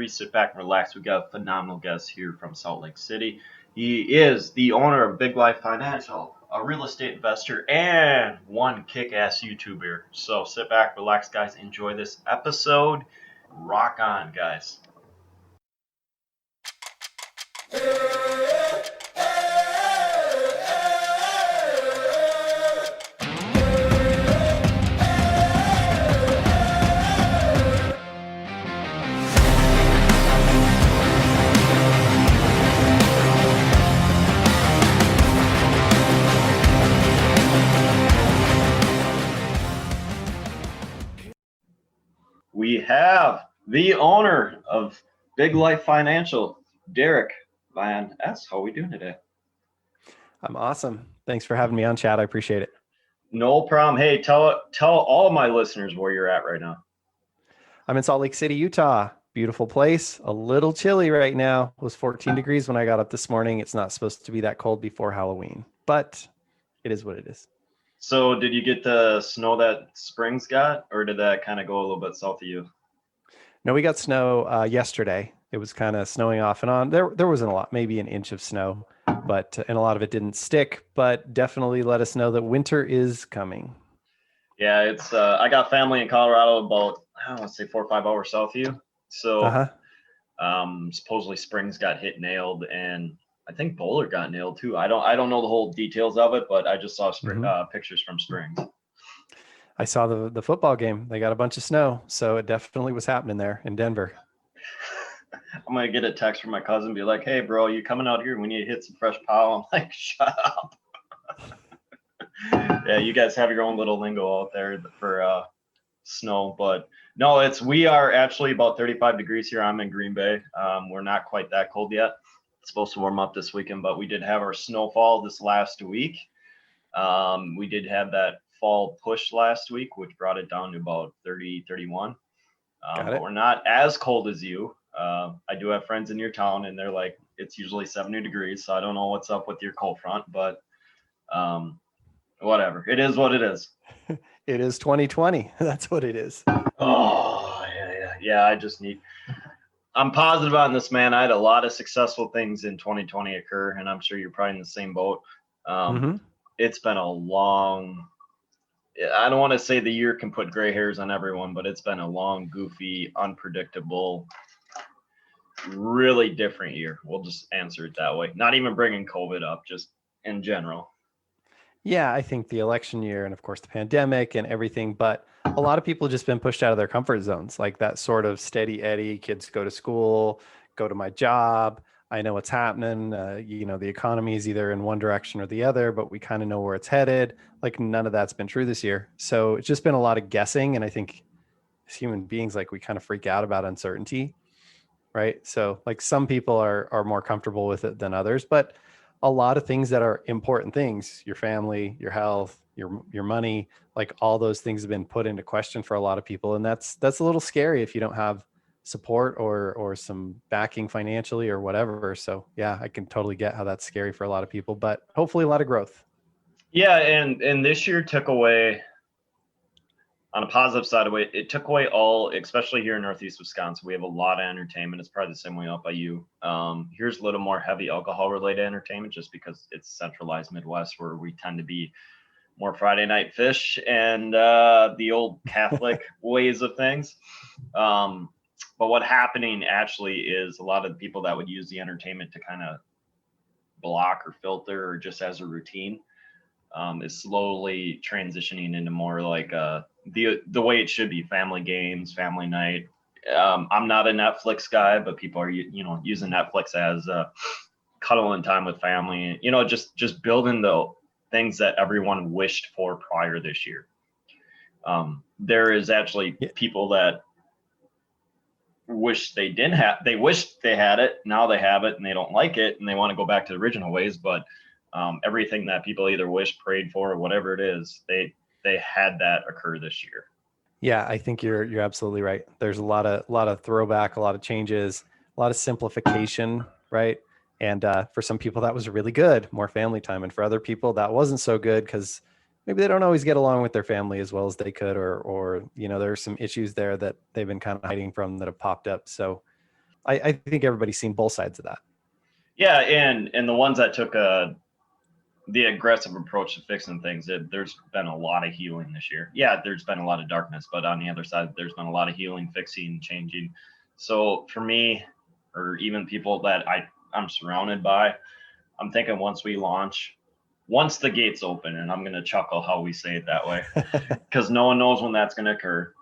Sit back and relax. We got a phenomenal guest here from Salt Lake City. He is the owner of Big Life Financial, a real estate investor, and one kick-ass YouTuber. So sit back, relax, guys. Enjoy this episode. Rock on, guys. We have the owner of Big Life Financial, Derick Van Ness. How are we doing today? I'm awesome. Thanks for having me on, Chad. I appreciate it. No problem. Hey, tell all of my listeners where you're at right now. I'm in Salt Lake City, Utah. Beautiful place. A little chilly right now. It was 14 degrees when I got up this morning. It's not supposed to be that cold before Halloween, but it is what it is. So did you get the snow that Springs got, or did that kind of go a little bit south of you? No, we got snow yesterday. It was kind of snowing off and on. There wasn't a lot, maybe an inch of snow, and a lot of it didn't stick, but definitely let us know that winter is coming. Yeah, it's I got family in Colorado about, I don't want to say 4 or 5 hours south of you. So supposedly Springs got hit nailed, and I think Boulder got nailed too. I don't know the whole details of it, but I just saw pictures from Springs. I saw the football game. They got a bunch of snow, so it definitely was happening there in Denver. I'm gonna get a text from my cousin, be like, "Hey, bro, you coming out here? We need to hit some fresh pow." I'm like, "Shut up." Yeah, you guys have your own little lingo out there for snow, but no, we are actually about 35 degrees here. I'm in Green Bay. We're not quite that cold yet. It's supposed to warm up this weekend, but we did have our snowfall this last week. We did have that fall push last week, which brought it down to about 30, 31. But we're not as cold as you. I do have friends in your town, and they're like, it's usually 70 degrees. So I don't know what's up with your cold front, but whatever. It is what it is. It is 2020. That's what it is. Oh, yeah. I'm positive on this, man. I had a lot of successful things in 2020 occur, and I'm sure you're probably in the same boat. It's been a long, I don't want to say the year can put gray hairs on everyone, but it's been a long, goofy, unpredictable, really different year. We'll just answer it that way. Not even bringing COVID up, just in general. Yeah, I think the election year and of course the pandemic and everything, but a lot of people just been pushed out of their comfort zones, like that sort of steady Eddie, kids go to school, go to my job. I know what's happening. The economy is either in one direction or the other, but we kind of know where it's headed. Like none of that's been true this year. So it's just been a lot of guessing. And I think as human beings, like we kind of freak out about uncertainty, right? So like some people are more comfortable with it than others, but a lot of things that are important things, your family, your health, your money, like all those things have been put into question for a lot of people. And that's a little scary if you don't have support or some backing financially or whatever. So yeah, I can totally get how that's scary for a lot of people, but hopefully a lot of growth. Yeah, and this year took away, on a positive side of it, it took away all, especially here in Northeast Wisconsin, we have a lot of entertainment. It's probably the same way up by you. Here's a little more heavy alcohol related entertainment just because it's centralized Midwest where we tend to be more Friday night fish and the old Catholic ways of things. But what happening actually is a lot of the people that would use the entertainment to kind of block or filter or just as a routine is slowly transitioning into more like the way it should be: family games, family night. I'm not a Netflix guy, but people are using Netflix as cuddling time with family. Just building the things that everyone wished for prior this year. There is actually people that wish they didn't have. They wished they had it. Now they have it, and they don't like it, and they want to go back to the original ways, but everything that people either wished, prayed for, or whatever it is, they had that occur this year. Yeah, I think you're absolutely right. There's a lot of throwback, a lot of changes, a lot of simplification, right? And for some people that was really good, more family time, and for other people that wasn't so good because maybe they don't always get along with their family as well as they could, or there's some issues there that they've been kind of hiding from that have popped up. So I think everybody's seen both sides of that. Yeah, and the ones that took the aggressive approach to fixing things, there's been a lot of healing this year. Yeah, there's been a lot of darkness, but on the other side, there's been a lot of healing, fixing, changing. So for me, or even people that I'm surrounded by, I'm thinking once we launch, once the gates open, and I'm going to chuckle how we say it that way, because no one knows when that's going to occur.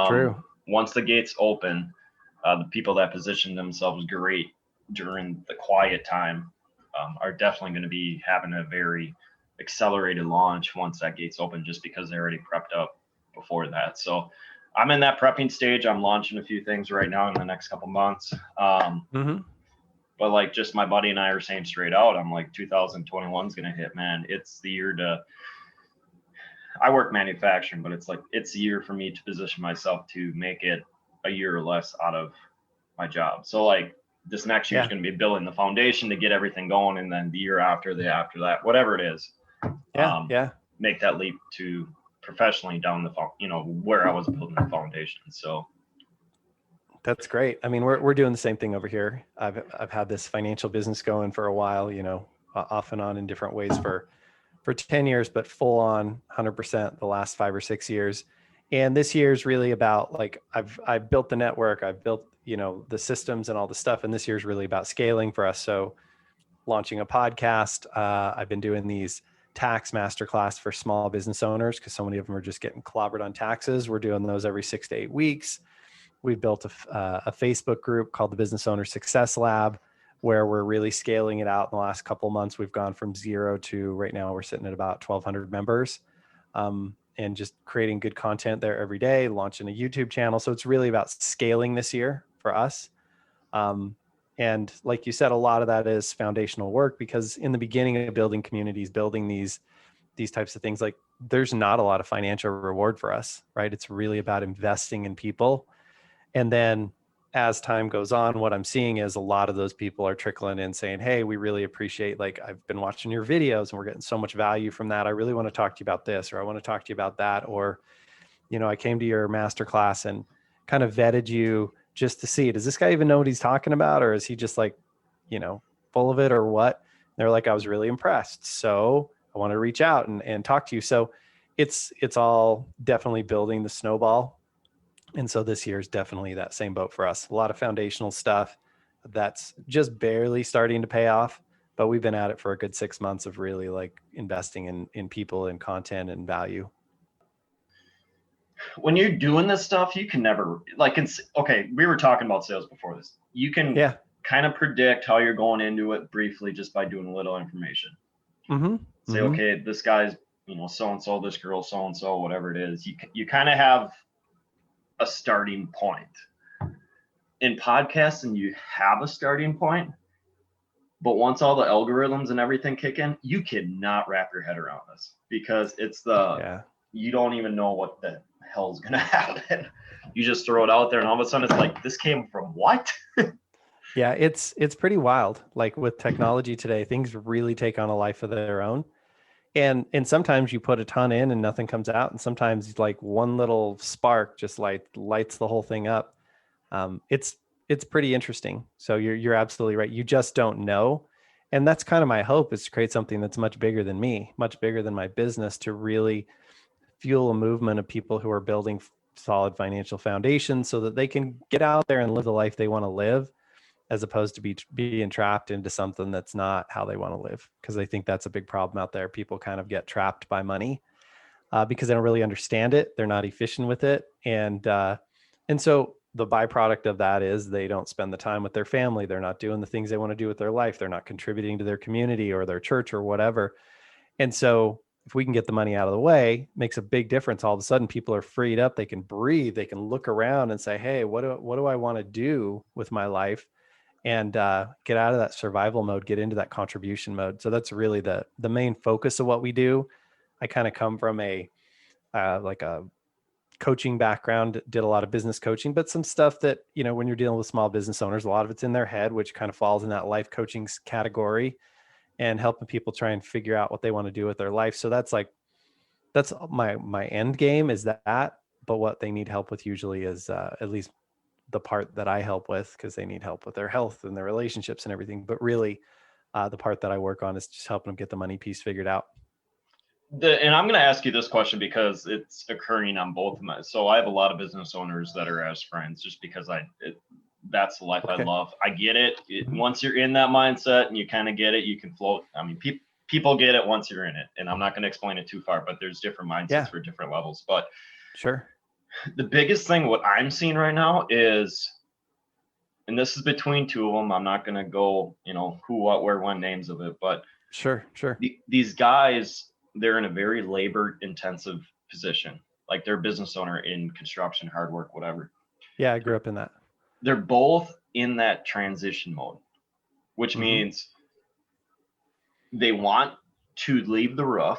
True. Once the gates open, the people that position themselves great during the quiet time are definitely going to be having a very accelerated launch once that gate's open, just because they're already prepped up before that. So I'm in that prepping stage. I'm launching a few things right now in the next couple months. But like just my buddy and I are saying straight out, I'm like 2021 is going to hit, man. It's the year to, I work manufacturing, but it's the year for me to position myself to make it a year or less out of my job. So like this next year is going to be building the foundation to get everything going. And then the year after that, whatever it is, make that leap to professionally down the, where I was building the foundation. So that's great. I mean, we're doing the same thing over here. I've had this financial business going for a while, off and on in different ways for 10 years, but full on 100% the last 5 or 6 years. And this year is really about like, I've built the network, I've built, the systems and all the stuff. And this year is really about scaling for us. So launching a podcast, I've been doing these tax masterclass for small business owners because so many of them are just getting clobbered on taxes. We're doing those every 6 to 8 weeks. We've built a Facebook group called the Business Owner Success Lab, where we're really scaling it out in the last couple of months. We've gone from 0 to right now we're sitting at about 1,200 members, and just creating good content there every day, launching a YouTube channel. So it's really about scaling this year for us. And like you said, a lot of that is foundational work, because in the beginning of building communities, building these types of things, like there's not a lot of financial reward for us, right? It's really about investing in people. And then as time goes on, what I'm seeing is a lot of those people are trickling in saying, hey, we really appreciate, like, I've been watching your videos and we're getting so much value from that. I really want to talk to you about this, or I want to talk to you about that. Or, I came to your masterclass and kind of vetted you just to see, does this guy even know what he's talking about? Or is he just like, full of it or what? And they're like, I was really impressed. So I want to reach out and talk to you. So it's all definitely building the snowball. And so this year is definitely that same boat for us. A lot of foundational stuff that's just barely starting to pay off, but we've been at it for a good 6 months of really like investing in people and content and value. When you're doing this stuff, you can never okay, we were talking about sales before this. You can kind of predict how you're going into it briefly just by doing a little information. Say, okay, this guy's, so-and-so, this girl, so-and-so, whatever it is. You kind of have a starting point. In podcasting, you have a starting point, but once all the algorithms and everything kick in, you cannot wrap your head around this, because it's you don't even know what the hell's gonna happen. You just throw it out there and all of a sudden it's like, this came from what? Yeah, it's pretty wild. Like with technology today, things really take on a life of their own. And sometimes you put a ton in and nothing comes out. And sometimes like one little spark just lights the whole thing up. It's pretty interesting. So you're absolutely right. You just don't know. And that's kind of my hope, is to create something that's much bigger than me, much bigger than my business, to really fuel a movement of people who are building solid financial foundations so that they can get out there and live the life they want to live, as opposed to being trapped into something that's not how they want to live. Because I think that's a big problem out there. People kind of get trapped by money because they don't really understand it. They're not efficient with it. And so the byproduct of that is they don't spend the time with their family. They're not doing the things they want to do with their life. They're not contributing to their community or their church or whatever. And so if we can get the money out of the way, it makes a big difference. All of a sudden, people are freed up. They can breathe. They can look around and say, hey, what do I want to do with my life? And get out of that survival mode, get into that contribution mode. So that's really the main focus of what we do. I kind of come from a coaching background, did a lot of business coaching, but some stuff that, when you're dealing with small business owners, a lot of it's in their head, which kind of falls in that life coaching category, and helping people try and figure out what they want to do with their life. So that's my end game is that, but what they need help with usually is at least the part that I help with, because they need help with their health and their relationships and everything. But really, the part that I work on is just helping them get the money piece figured out. And I'm going to ask you this question because it's occurring on both of my. So I have a lot of business owners that are as friends, just because that's the life I love. I get it. Once you're in that mindset and you kind of get it, you can float. I mean, people get it once you're in it, and I'm not going to explain it too far, but there's different mindsets for different levels. But sure, the biggest thing, what I'm seeing right now is, and this is between two of them, I'm not going to go, who, what, where, when names of it, but sure. These guys, they're in a very labor intensive position. Like they're a business owner in construction, hard work, whatever. Yeah, I grew up in that. They're both in that transition mode, which means they want to leave the roof,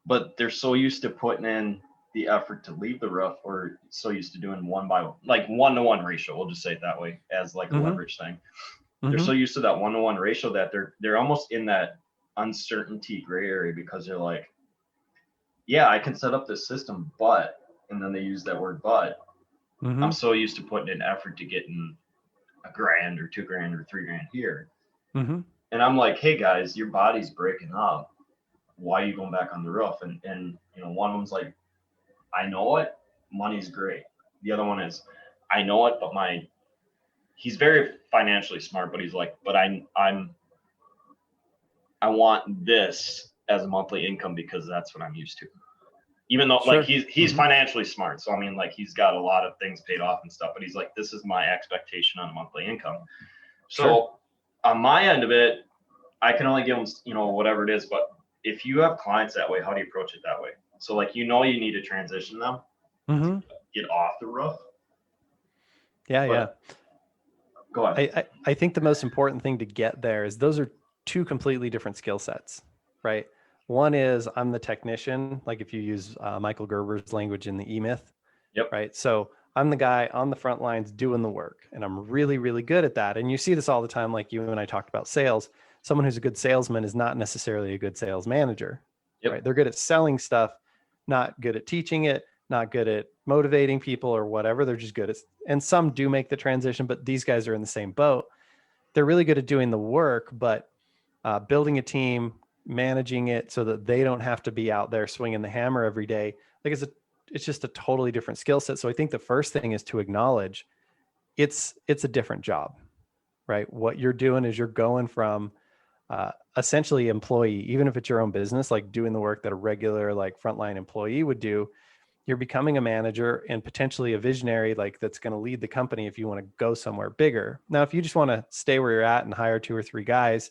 but they're so used to putting in the effort to leave the roof, or so used to doing like 1-to-1 ratio. We'll just say it that way, as like a leverage thing. They're so used to that 1-to-1 ratio that they're almost in that uncertainty gray area, because they're like, yeah, I can set up this system, but, and then they use that word, but I'm so used to putting in effort to getting $1,000 or $2,000 or $3,000 here. And I'm like, hey guys, your body's breaking up. Why are you going back on the roof? And one of them's like, I know it, money's great. The other one is, I know it, but he's very financially smart, but he's like, but I want this as a monthly income because that's what I'm used to. Even though like he's financially smart. So I mean, like he's got a lot of things paid off and stuff, but he's like, this is my expectation on a monthly income. So on my end of it, I can only give them, whatever it is. But if you have clients that way, how do you approach it that way? So like, you need to transition them to get off the roof. Yeah. Go ahead. I think the most important thing to get there is those are two completely different skill sets, right? One is I'm the technician, like if you use Michael Gerber's language in the E-Myth, right? So I'm the guy on the front lines doing the work, and I'm really, really good at that. And you see this all the time, like you and I talked about sales. Someone who's a good salesman is not necessarily a good sales manager, right? They're good at selling stuff, not good at teaching it, not good at motivating people or whatever. They're just good at, and some do make the transition, but these guys are in the same boat. They're really good at doing the work, but building a team, managing it so that they don't have to be out there swinging the hammer every day. Like it's just a totally different skill set. So I think the first thing is to acknowledge it's a different job, right? What you're doing is you're going from essentially employee, even if it's your own business, like doing the work that a regular like frontline employee would do. You're becoming a manager and potentially a visionary, like that's going to lead the company if you want to go somewhere bigger. Now, if you just want to stay where you're at and hire 2 or 3 guys,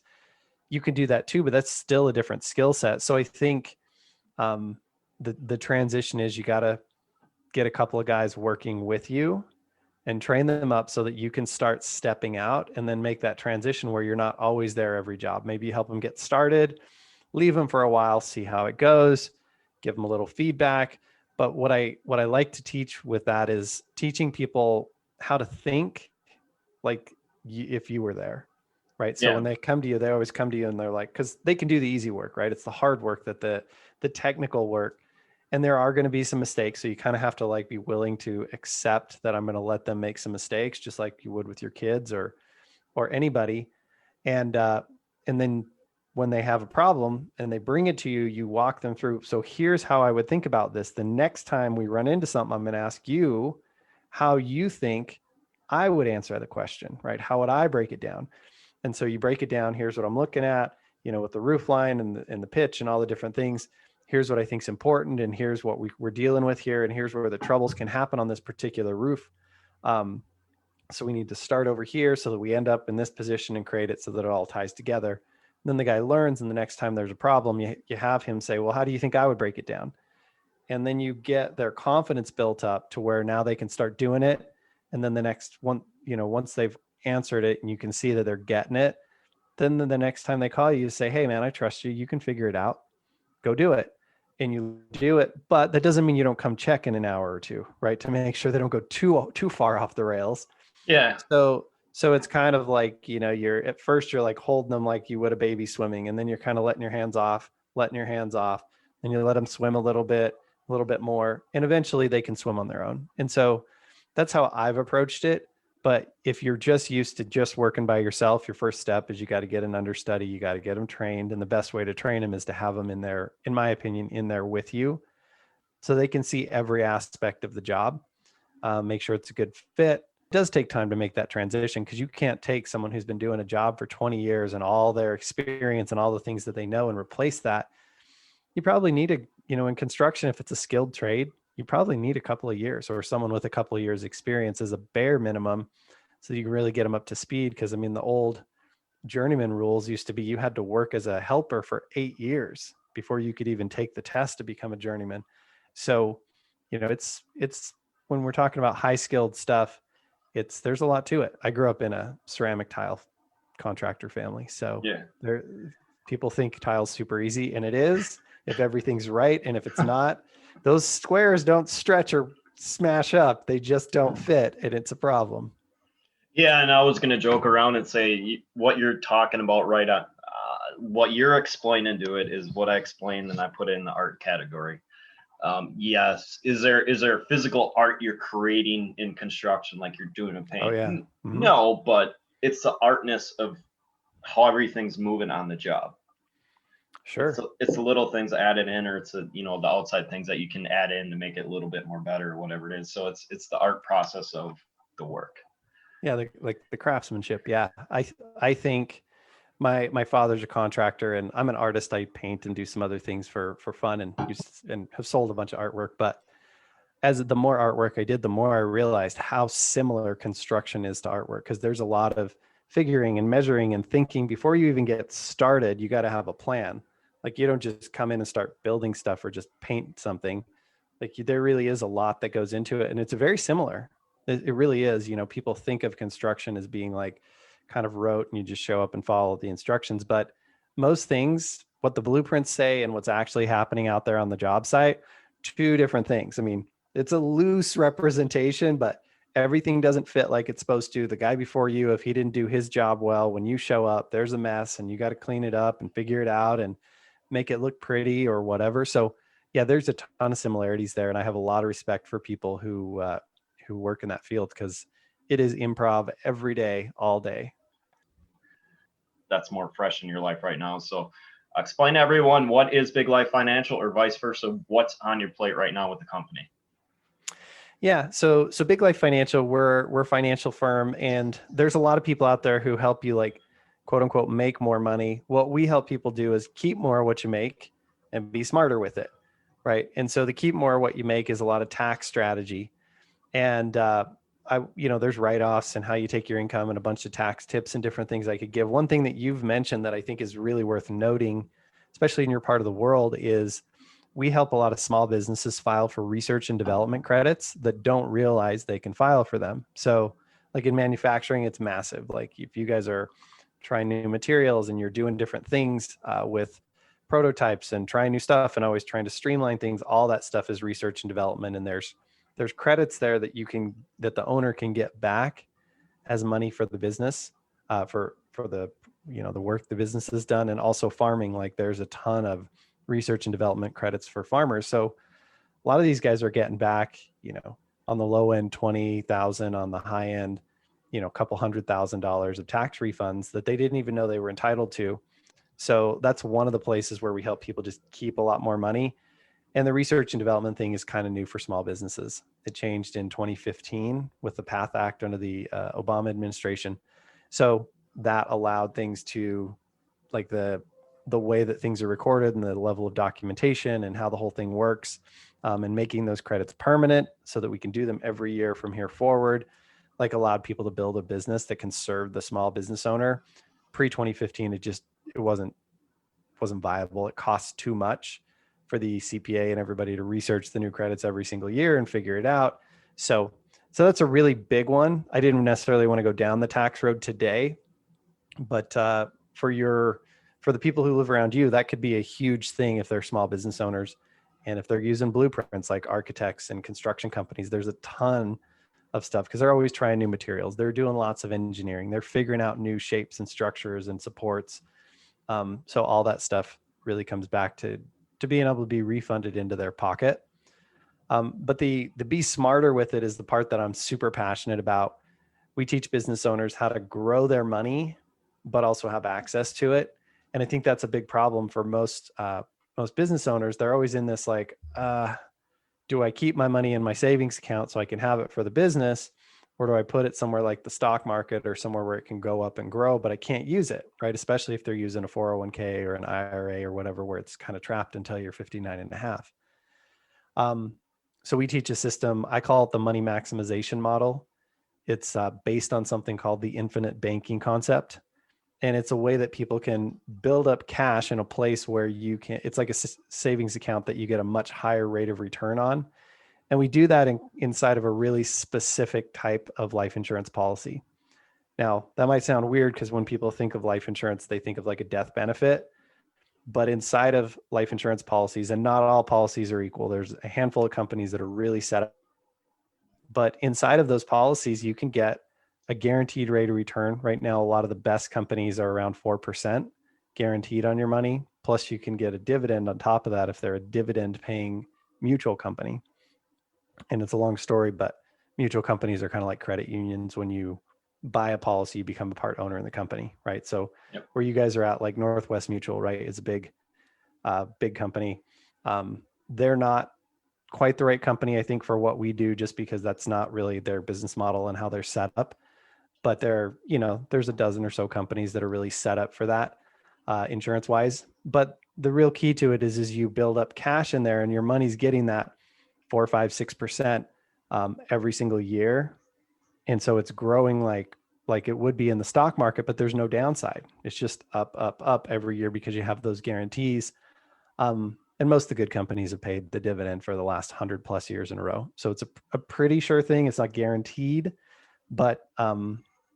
you can do that too, but that's still a different skill set. So I think the transition is you got to get a couple of guys working with you and train them up so that you can start stepping out and then make that transition where you're not always there every job. Maybe you help them get started, leave them for a while, see how it goes, give them a little feedback. But what I like to teach with that is teaching people how to think like if you were there, right? So when they come to you, they always come to you and they're like, because they can do the easy work, right? It's the hard work, that the technical work, and there are going to be some mistakes. So you kind of have to like be willing to accept that I'm going to let them make some mistakes, just like you would with your kids or anybody. And then when they have a problem and they bring it to you, you walk them through. So here's how I would think about this. The next time we run into something, I'm going to ask you how you think I would answer the question, right? How would I break it down? And so you break it down. Here's what I'm looking at, with the roof line and the pitch and all the different things. Here's what I think is important. And here's what we're dealing with here. And here's where the troubles can happen on this particular roof. So we need to start over here so that we end up in this position and create it so that it all ties together. And then the guy learns, and the next time there's a problem, you have him say, well, how do you think I would break it down? And then you get their confidence built up to where now they can start doing it. And then the next one, once they've answered it and you can see that they're getting it, then the next time they call you, you say, hey man, I trust you. You can figure it out. Go do it. And you do it. But that doesn't mean you don't come check in an hour or two, right? To make sure they don't go too far off the rails. Yeah. So it's kind of like, you're at first you're like holding them like you would a baby swimming. And then you're kind of letting your hands off. And you let them swim a little bit more. And eventually they can swim on their own. And so that's how I've approached it. But if you're just used to just working by yourself, your first step is you got to get an understudy, you got to get them trained. And the best way to train them is to have them in there, in my opinion, in there with you so they can see every aspect of the job, make sure it's a good fit. It does take time to make that transition because you can't take someone who's been doing a job for 20 years and all their experience and all the things that they know and replace that. You probably need in construction, if it's a skilled trade, you probably need a couple of years or someone with a couple of years experience as a bare minimum so you can really get them up to speed. Because I mean, the old journeyman rules used to be you had to work as a helper for 8 years before you could even take the test to become a journeyman. So, it's when we're talking about high skilled stuff, there's a lot to it. I grew up in a ceramic tile contractor family. So Yeah. people think tile's super easy, and it is if everything's right. And if it's not, those squares don't stretch or smash up. They just don't fit, and it's a problem. Yeah, and I was going to joke around and say what you're talking about right on. What you're explaining to it is what I explained, and I put it in the art category. Yes, is there physical art you're creating in construction, like you're doing a paint? Oh yeah. Mm-hmm. No, but it's the artness of how everything's moving on the job. Sure. It's the little things added in, or it's the outside things that you can add in to make it a little bit more better, or whatever it is. So it's the art process of the work. Yeah, like the craftsmanship. Yeah, I think my father's a contractor, and I'm an artist. I paint and do some other things for fun, and have sold a bunch of artwork. But as the more artwork I did, the more I realized how similar construction is to artwork, because there's a lot of figuring and measuring and thinking before you even get started. You got to have a plan. Like you don't just come in and start building stuff or just paint something. Like there really is a lot that goes into it, and it's very similar. It really is. People think of construction as being like kind of rote and you just show up and follow the instructions, but most things, what the blueprints say and what's actually happening out there on the job site, two different things. I mean, it's a loose representation, but everything doesn't fit like it's supposed to. The guy before you, if he didn't do his job well, when you show up, there's a mess and you got to clean it up and figure it out and make it look pretty or whatever. So yeah, there's a ton of similarities there. And I have a lot of respect for people who work in that field, because it is improv every day, all day. That's more fresh in your life right now. So explain to everyone, what is Big Life Financial, or vice versa, what's on your plate right now with the company? Yeah. So Big Life Financial, we're a financial firm, and there's a lot of people out there who help you, like, quote unquote, make more money. What we help people do is keep more of what you make and be smarter with it. Right. And so the keep more of what you make is a lot of tax strategy. And there's write-offs and how you take your income and a bunch of tax tips and different things I could give. One thing that you've mentioned that I think is really worth noting, especially in your part of the world, is we help a lot of small businesses file for research and development credits that don't realize they can file for them. So like in manufacturing, it's massive. Like if you guys are trying new materials and you're doing different things with prototypes and trying new stuff and always trying to streamline things, all that stuff is research and development. And there's credits there that the owner can get back as money for the business, for the the work the business has done. And also farming, like there's a ton of research and development credits for farmers. So a lot of these guys are getting back, on the low end 20,000, on the high end, a couple $100,000 of tax refunds that they didn't even know they were entitled to. So that's one of the places where we help people just keep a lot more money. And the research and development thing is kind of new for small businesses. It changed in 2015 with the PATH Act under the Obama administration. So that allowed things to, like the way that things are recorded and the level of documentation and how the whole thing works, and making those credits permanent so that we can do them every year from here forward, like allowed people to build a business that can serve the small business owner. Pre 2015, it wasn't viable. It costs too much for the CPA and everybody to research the new credits every single year and figure it out. So that's a really big one. I didn't necessarily want to go down the tax road today, but for the people who live around you, that could be a huge thing if they're small business owners. And if they're using blueprints like architects and construction companies, there's a ton of stuff because they're always trying new materials. They're doing lots of engineering. They're figuring out new shapes and structures and supports. So all that stuff really comes back to being able to be refunded into their pocket. But the be smarter with it is the part that I'm super passionate about. We teach business owners how to grow their money, but also have access to it. And I think that's a big problem for most business owners. They're always in this like, do I keep my money in my savings account so I can have it for the business? Or do I put it somewhere like the stock market or somewhere where it can go up and grow, but I can't use it, right? Especially if they're using a 401k or an IRA or whatever, where it's kind of trapped until you're 59 and a half. So we teach a system, I call it the money maximization model. It's based on something called the infinite banking concept. And it's a way that people can build up cash in a place where you can, it's like a savings account that you get a much higher rate of return on. And we do that inside of a really specific type of life insurance policy. Now, that might sound weird because when people think of life insurance, they think of like a death benefit. But inside of life insurance policies, and not all policies are equal, there's a handful of companies that are really set up. But inside of those policies, you can get a guaranteed rate of return. Right now, a lot of the best companies are around 4% guaranteed on your money. Plus, you can get a dividend on top of that if they're a dividend paying mutual company. And it's a long story, but mutual companies are kind of like credit unions. When you buy a policy, you become a part owner in the company, right? So where you guys are at, like Northwest Mutual, right, is a big company. They're not quite the right company, I think, for what we do, just because that's not really their business model and how they're set up. But there's a dozen or so companies that are really set up for that, insurance wise. But the real key to it is you build up cash in there and your money's getting that 4, 5, 6% every single year. And so it's growing like it would be in the stock market, but there's no downside. It's just up every year because you have those guarantees. And most of the good companies have paid the dividend for the last 100+ years in a row. So it's a pretty sure thing. It's not guaranteed, but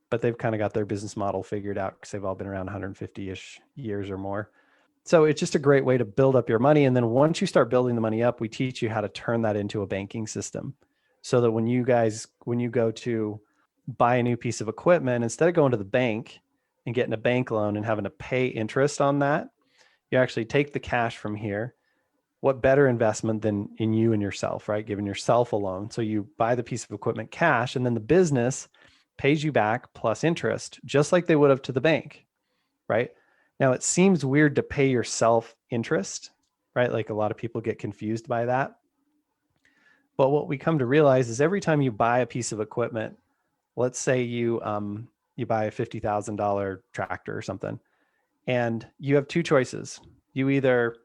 they've kind of got their business model figured out because they've all been around 150-ish years or more. So it's just a great way to build up your money. And then once you start building the money up, we teach you how to turn that into a banking system. So that when you go to buy a new piece of equipment, instead of going to the bank and getting a bank loan and having to pay interest on that, you actually take the cash from here. What better investment than in you and yourself, right? Giving yourself a loan. So you buy the piece of equipment cash, and then the business pays you back plus interest, just like they would have to the bank, right? Now, it seems weird to pay yourself interest, right? Like a lot of people get confused by that. But what we come to realize is every time you buy a piece of equipment, let's say you buy a $50,000 tractor or something, and you have two choices. You either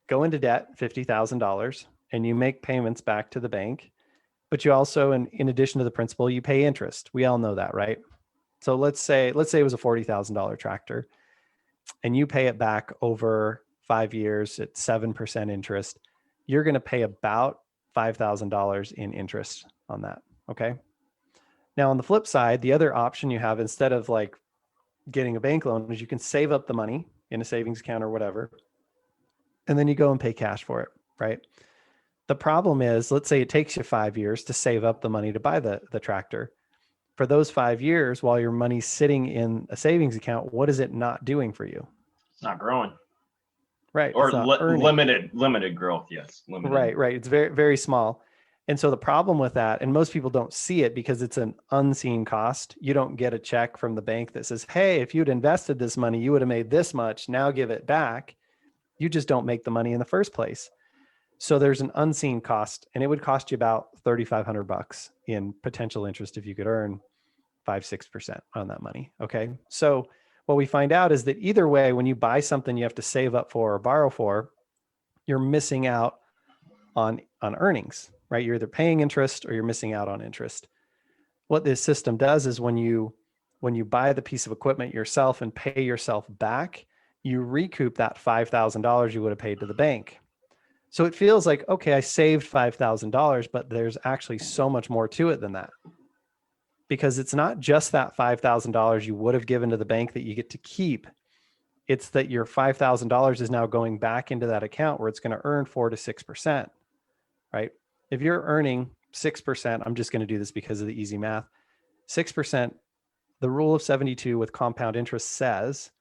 go into debt, $50,000, and you make payments back to the bank, but you also, in addition to the principal, you pay interest. We all know that, right? So let's say it was a $40,000 tractor, and you pay it back over 5 years at 7% interest. You're going to pay about $5,000 in interest on that. Okay. Now, on the flip side, the other option you have, instead of like getting a bank loan, is you can save up the money in a savings account or whatever, and then you go and pay cash for it, right? The problem is, let's say it takes you 5 years to save up the money to buy the tractor. For those 5 years, while your money's sitting in a savings account, what is it not doing for you? It's not growing. Right. Or limited growth. Yes. Limited. Right. It's very, very small. And so the problem with that, and most people don't see it because it's an unseen cost. You don't get a check from the bank that says, hey, if you'd invested this money, you would have made this much. Now give it back. You just don't make the money in the first place. So there's an unseen cost, and it would cost you about $3,500 in potential interest if you could earn 5-6% on that money. Okay. So what we find out is that either way, when you buy something you have to save up for or borrow for, you're missing out on earnings, right? You're either paying interest or you're missing out on interest. What this system does is when you buy the piece of equipment yourself and pay yourself back, you recoup that $5,000 you would have paid to the bank. So it feels like, okay, I saved $5,000, but there's actually so much more to it than that. Because it's not just that $5,000 you would have given to the bank that you get to keep. It's that your $5,000 is now going back into that account where it's going to earn 4 to 6%, right? If you're earning 6%, I'm just going to do this because of the easy math, 6%, the rule of 72 with compound interest says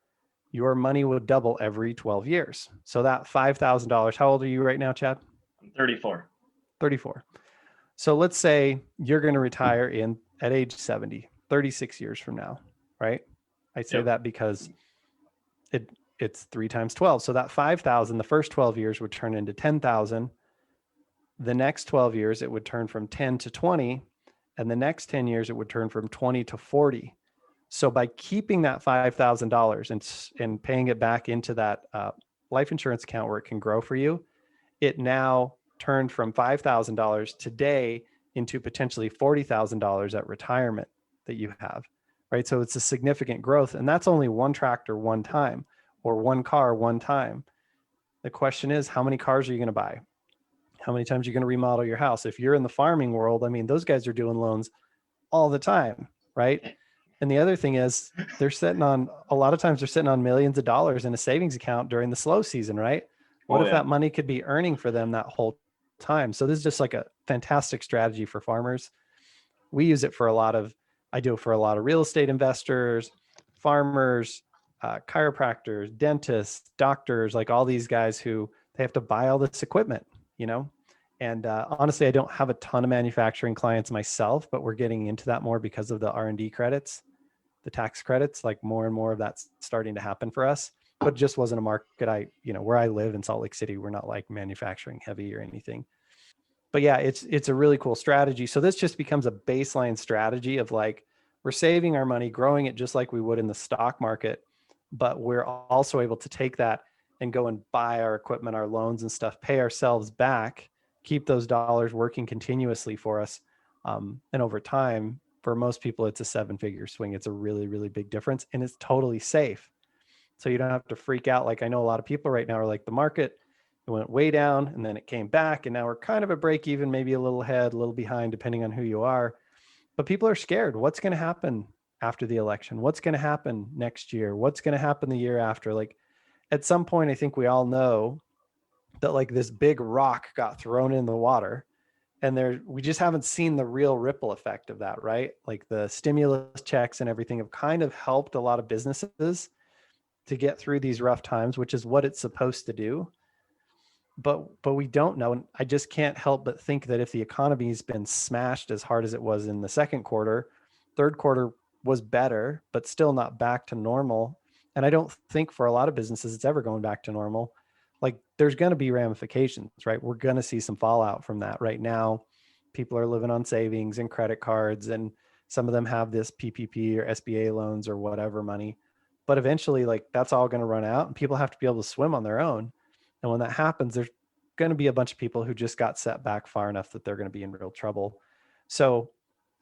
your money will double every 12 years. So that $5,000, how old are you right now, Chad? I'm 34. 34. So let's say you're going to retire at age 70, 36 years from now, right? I say Yep. that because it's 3 times 12. So that 5,000, the first 12 years would turn into 10,000. The next 12 years, it would turn from 10 to 20. And the next 10 years, it would turn from 20 to 40. So by keeping that $5,000 and paying it back into that life insurance account where it can grow for you, it now turned from $5,000 today into potentially $40,000 at retirement that you have, right? So it's a significant growth, and that's only one tractor one time or one car one time. The question is, how many cars are you going to buy? How many times are you going to remodel your house? If you're in the farming world, I mean, those guys are doing loans all the time, right? And the other thing is a lot of times they're sitting on millions of dollars in a savings account during the slow season, right? What if that money could be earning for them that whole time? So this is just like a fantastic strategy for farmers. We use it for I do it for a lot of real estate investors, farmers, chiropractors, dentists, doctors, like all these guys who they have to buy all this equipment, you know? And honestly, I don't have a ton of manufacturing clients myself, but we're getting into that more because of the R&D credits, the tax credits, like more and more of that's starting to happen for us. But it just wasn't a market where I live in Salt Lake City, we're not like manufacturing heavy or anything. But yeah, it's a really cool strategy. So this just becomes a baseline strategy of like, we're saving our money, growing it just like we would in the stock market, but we're also able to take that and go and buy our equipment, our loans and stuff, pay ourselves back, keep those dollars working continuously for us. And over time, for most people, it's a 7-figure swing. It's a really, really big difference, and it's totally safe. So you don't have to freak out. Like I know a lot of people right now are like, the market, it went way down and then it came back, and now we're kind of a break even, maybe a little ahead, a little behind, depending on who you are. But people are scared. What's going to happen after the election? What's going to happen next year? What's going to happen the year after? Like at some point, I think we all know that like this big rock got thrown in the water, and we just haven't seen the real ripple effect of that, right? Like the stimulus checks and everything have kind of helped a lot of businesses to get through these rough times, which is what it's supposed to do. But we don't know. And I just can't help but think that if the economy's been smashed as hard as it was in the second quarter, third quarter was better, but still not back to normal. And I don't think for a lot of businesses it's ever going back to normal. Like there's going to be ramifications, right? We're going to see some fallout from that. Right now, people are living on savings and credit cards, and some of them have this PPP or SBA loans or whatever money. But eventually, like that's all going to run out, and people have to be able to swim on their own. And when that happens, there's going to be a bunch of people who just got set back far enough that they're going to be in real trouble. So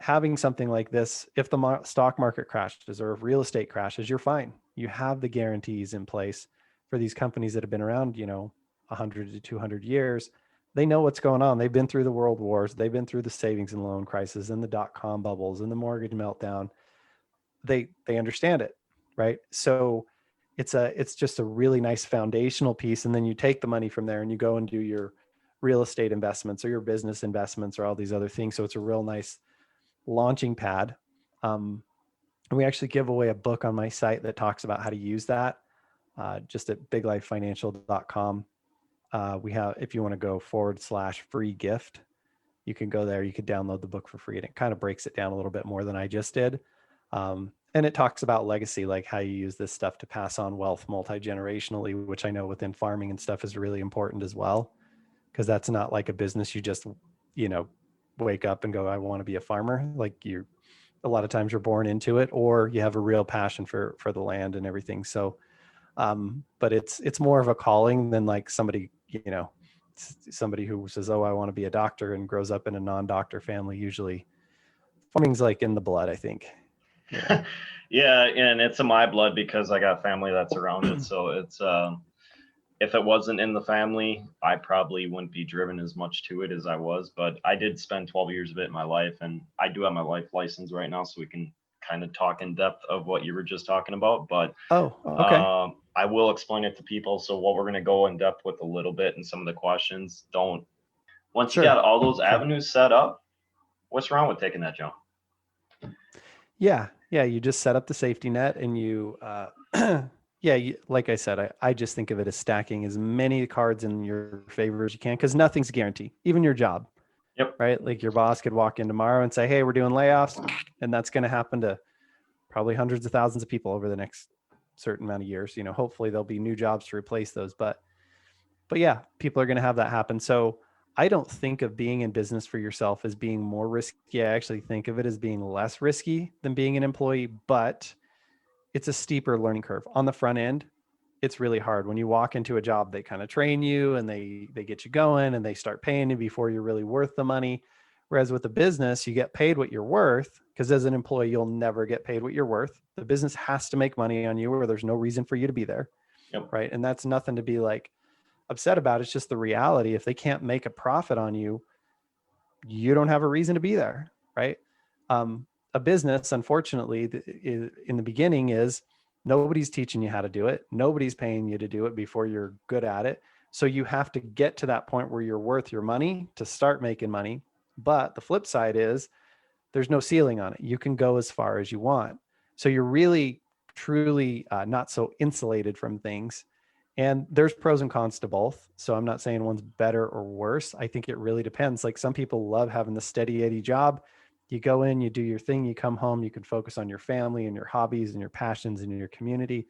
having something like this, if the stock market crashes or if real estate crashes, you're fine. You have the guarantees in place for these companies that have been around, 100 to 200 years. They know what's going on. They've been through the world wars. They've been through the savings and loan crisis and the dot-com bubbles and the mortgage meltdown. They understand it, right? So it's just a really nice foundational piece. And then you take the money from there and you go and do your real estate investments or your business investments or all these other things. So it's a real nice launching pad. And we actually give away a book on my site that talks about how to use that, just at biglifefinancial.com. We have, if you want to go /free gift, you can go there. You could download the book for free, and it kind of breaks it down a little bit more than I just did. And it talks about legacy, like how you use this stuff to pass on wealth multi-generationally, which I know within farming and stuff is really important as well, because that's not like a business you just, wake up and go, I want to be a farmer. Like a lot of times you're born into it, or you have a real passion for the land and everything. So, but it's more of a calling than like somebody who says, oh, I want to be a doctor and grows up in a non-doctor family. Usually farming's like in the blood, I think. Yeah. Yeah, and it's in my blood because I got family that's around it. So it's if it wasn't in the family, I probably wouldn't be driven as much to it as I was. But I did spend 12 years of it in my life, and I do have my life license right now, so we can kind of talk in depth of what you were just talking about. But okay. I will explain it to people. So what we're going to go in depth with a little bit and some of the questions. Once you got all those avenues set up, what's wrong with taking that jump? Yeah. You just set up the safety net, and you, like I said, I just think of it as stacking as many cards in your favor as you can, because nothing's guaranteed, even your job. Yep. right? Like your boss could walk in tomorrow and say, hey, we're doing layoffs. And that's going to happen to probably hundreds of thousands of people over the next certain amount of years. You know, hopefully there'll be new jobs to replace those. But yeah, people are going to have that happen. So I don't think of being in business for yourself as being more risky. I actually think of it as being less risky than being an employee, but it's a steeper learning curve. On the front end, it's really hard. When you walk into a job, they kind of train you and they get you going and they start paying you before you're really worth the money. Whereas with a business, you get paid what you're worth, because as an employee, you'll never get paid what you're worth. The business has to make money on you or there's no reason for you to be there. Yep. Right. And that's nothing to be like upset about. It's just the reality. If they can't make a profit on you, you don't have a reason to be there. Right. A business, unfortunately, in the beginning is nobody's teaching you how to do it. Nobody's paying you to do it before you're good at it. So you have to get to that point where you're worth your money to start making money. But the flip side is there's no ceiling on it. You can go as far as you want. So you're really, truly not so insulated from things. And there's pros and cons to both. So I'm not saying one's better or worse. I think it really depends. Like some people love having the steady Eddie job. You go in, you do your thing, you come home, you can focus on your family and your hobbies and your passions and your community.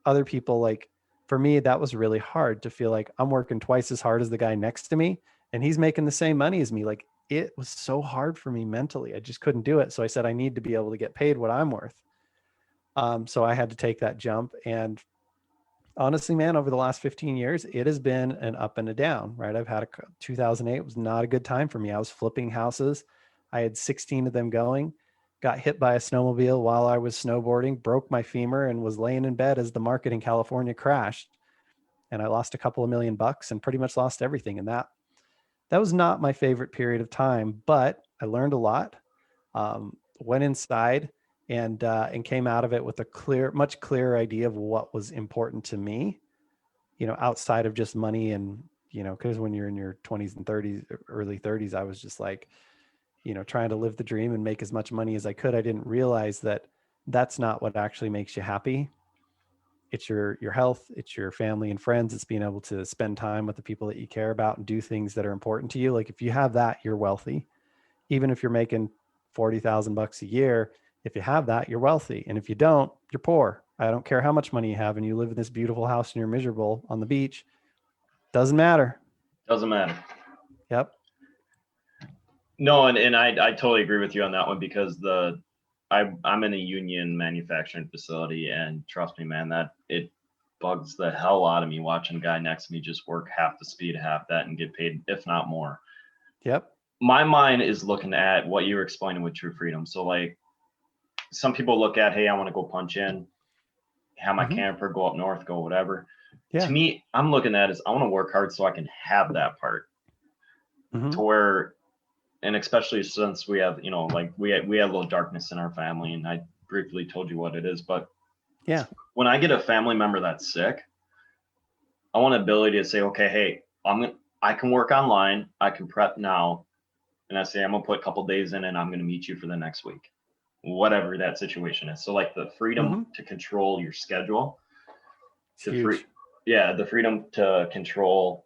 Other people, like for me, that was really hard to feel like I'm working twice as hard as the guy next to me and he's making the same money as me. Like it was so hard for me mentally. I just couldn't do it. So I said, I need to be able to get paid what I'm worth. So I had to take that jump. And honestly, man, over the last 15 years, it has been an up and a down, right? I've had 2008 was not a good time for me. I was flipping houses. I had 16 of them going, got hit by a snowmobile while I was snowboarding, broke my femur and was laying in bed as the market in California crashed. And I lost a couple of $1,000,000 and pretty much lost everything. And that was not my favorite period of time, but I learned a lot, went inside and came out of it with a much clearer idea of what was important to me, you know, outside of just money. And, you know, because when you're in your 20s and 30s, early 30s, I was just like, you know, trying to live the dream and make as much money as I could. I didn't realize that that's not what actually makes you happy. It's your health, it's your family and friends, it's being able to spend time with the people that you care about and do things that are important to you. Like if you have that, you're wealthy. Even if you're making $40,000 a year, if you have that, you're wealthy. And if you don't, you're poor. I don't care how much money you have and you live in this beautiful house and you're miserable on the beach. Doesn't matter. Doesn't matter. Yep. No, and I totally agree with you on that one because I'm in a union manufacturing facility, and trust me, man, that it bugs the hell out of me watching a guy next to me just work half the speed, half that, and get paid, if not more. Yep. My mind is looking at what you were explaining with True Freedom. So like some people look at, hey, I want to go punch in, have my camper, go up north, go whatever. Yeah. To me, I'm looking at is I want to work hard so I can have that part to where, and especially since we have, you know, like we had a little darkness in our family, and I briefly told you what it is, but yeah, when I get a family member that's sick, I want the ability to say, okay, hey, I can work online, I can prep now, and I say I'm gonna put a couple days in and I'm gonna meet you for the next week, whatever that situation is. So like the freedom to control your schedule, the freedom to control,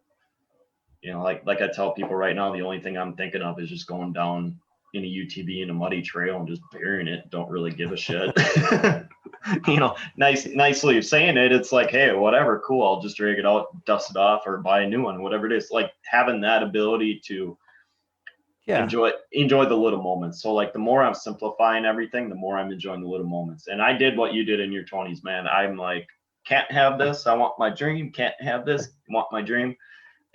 you know, like I tell people right now, the only thing I'm thinking of is just going down in a UTV in a muddy trail and just burying it. Don't really give a shit. You know, nicely saying it, it's like, hey, whatever, cool. I'll just drag it out, dust it off, or buy a new one, whatever it is. Like having that ability to enjoy the little moments. So like the more I'm simplifying everything, the more I'm enjoying the little moments. And I did what you did in your 20s, man. I'm like, can't have this. I want my dream. Can't have this. Want my dream.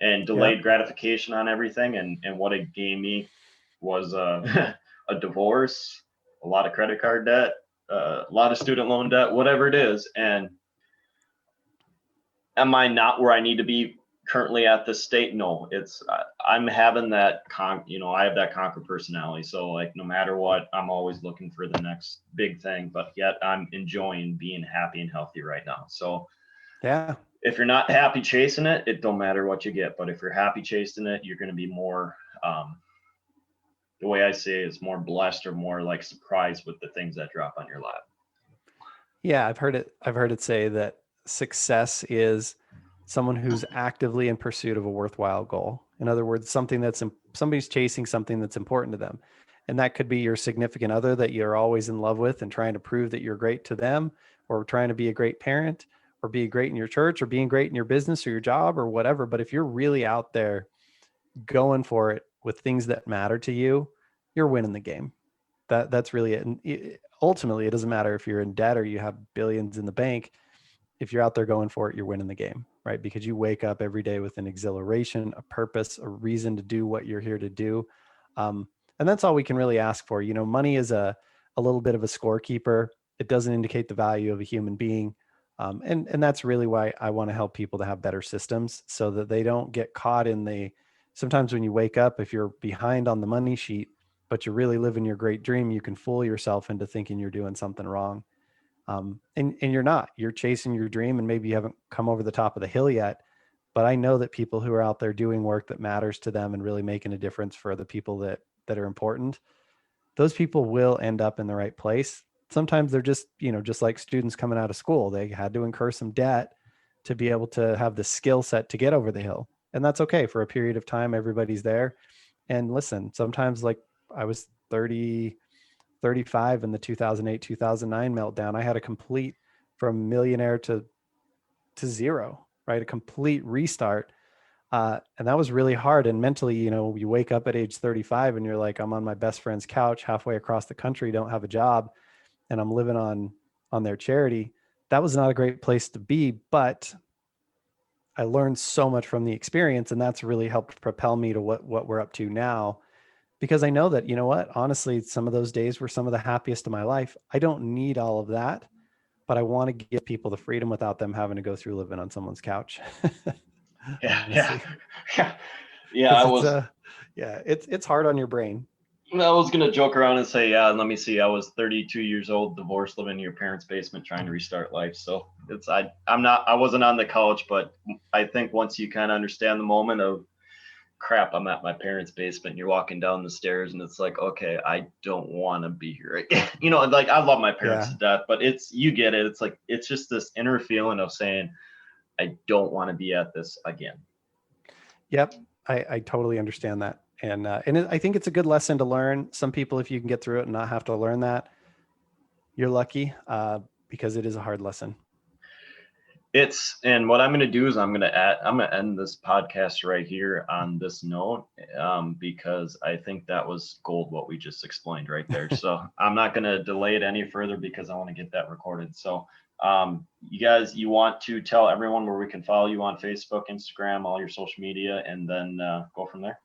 And delayed gratification on everything. And what it gave me was a divorce, a lot of credit card debt, a lot of student loan debt, whatever it is. And am I not where I need to be currently at this state? No, it's I'm having that I have that conquer personality. So like no matter what, I'm always looking for the next big thing, but yet I'm enjoying being happy and healthy right now. So yeah. If you're not happy chasing it, it don't matter what you get. But if you're happy chasing it, you're going to be more, the way I say it is more blessed or more like surprised with the things that drop on your lap. Yeah, I've heard it say that success is someone who's actively in pursuit of a worthwhile goal. In other words, something that's somebody's chasing something that's important to them. And that could be your significant other that you're always in love with and trying to prove that you're great to them, or trying to be a great parent, or be great in your church, or being great in your business or your job or whatever. But if you're really out there going for it with things that matter to you, you're winning the game. That's really it. And ultimately, it doesn't matter if you're in debt or you have billions in the bank. If you're out there going for it, you're winning the game, right? Because you wake up every day with an exhilaration, a purpose, a reason to do what you're here to do. And that's all we can really ask for. You know, money is a little bit of a scorekeeper. It doesn't indicate the value of a human being. And that's really why I want to help people to have better systems so that they don't get caught in sometimes when you wake up, if you're behind on the money sheet, but you're really living your great dream, you can fool yourself into thinking you're doing something wrong. And you're not. You're chasing your dream, and maybe you haven't come over the top of the hill yet. But I know that people who are out there doing work that matters to them and really making a difference for the people that are important, those people will end up in the right place. Sometimes they're just, just like students coming out of school, they had to incur some debt to be able to have the skill set to get over the hill. And that's okay. For a period of time, everybody's there. And listen, sometimes, like, I was 35 in the 2008, 2009 meltdown. I had a complete, from millionaire to zero, right? A complete restart. And that was really hard. And mentally, you wake up at age 35 and you're like, I'm on my best friend's couch halfway across the country, don't have a job, and I'm living on their charity. That was not a great place to be, but I learned so much from the experience, and that's really helped propel me to what we're up to now. Because I know that, honestly, some of those days were some of the happiest of my life. I don't need all of that, but I want to give people the freedom without them having to go through living on someone's couch. Yeah. I was, it's hard on your brain. I was going to joke around and say, yeah, let me see. I was 32 years old, divorced, living in your parents' basement, trying to restart life. So I wasn't on the couch, but I think once you kind of understand the moment of, crap, I'm at my parents' basement, and you're walking down the stairs and it's like, okay, I don't want to be here again. Like, I love my parents to death, but you get it. It's like, it's just this inner feeling of saying, I don't want to be at this again. Yep. I totally understand that. And I think it's a good lesson to learn. Some people, if you can get through it and not have to learn that, you're lucky, because it is a hard lesson. And what I'm going to do is I'm going to end this podcast right here on this note, because I think that was gold, what we just explained right there. So I'm not going to delay it any further because I want to get that recorded. So you guys, you want to tell everyone where we can follow you on Facebook, Instagram, all your social media, and then go from there?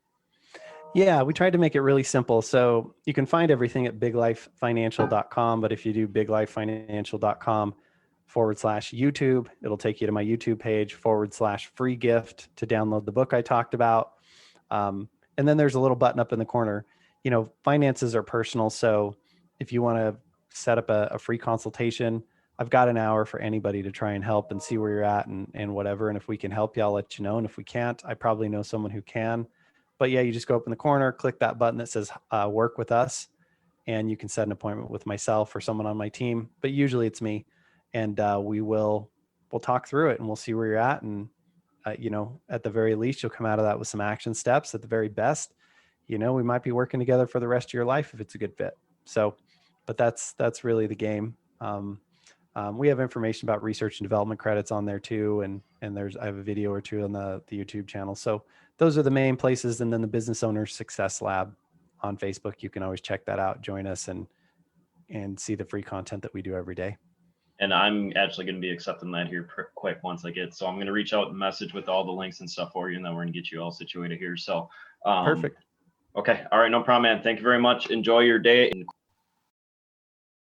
Yeah, we tried to make it really simple. So you can find everything at biglifefinancial.com. But if you do biglifefinancial.com/YouTube, it'll take you to my YouTube page /free gift to download the book I talked about. And then there's a little button up in the corner. Finances are personal. So if you want to set up a free consultation, I've got an hour for anybody to try and help and see where you're at and whatever. And if we can help you, I'll let you know. And if we can't, I probably know someone who can. But yeah, you just go up in the corner, click that button that says work with us, and you can set an appointment with myself or someone on my team. But usually it's me, and we'll talk through it and we'll see where you're at. And at the very least, you'll come out of that with some action steps. At the very best, we might be working together for the rest of your life if it's a good fit. So, but that's really the game. We have information about research and development credits on there too. And I have a video or two on the YouTube channel. So those are the main places. And then the Business Owner Success Lab on Facebook, you can always check that out, join us and see the free content that we do every day. And I'm actually going to be accepting that here quick once I get, so I'm going to reach out and message with all the links and stuff for you, and then we're going to get you all situated here. So perfect. Okay. All right. No problem, man. Thank you very much. Enjoy your day.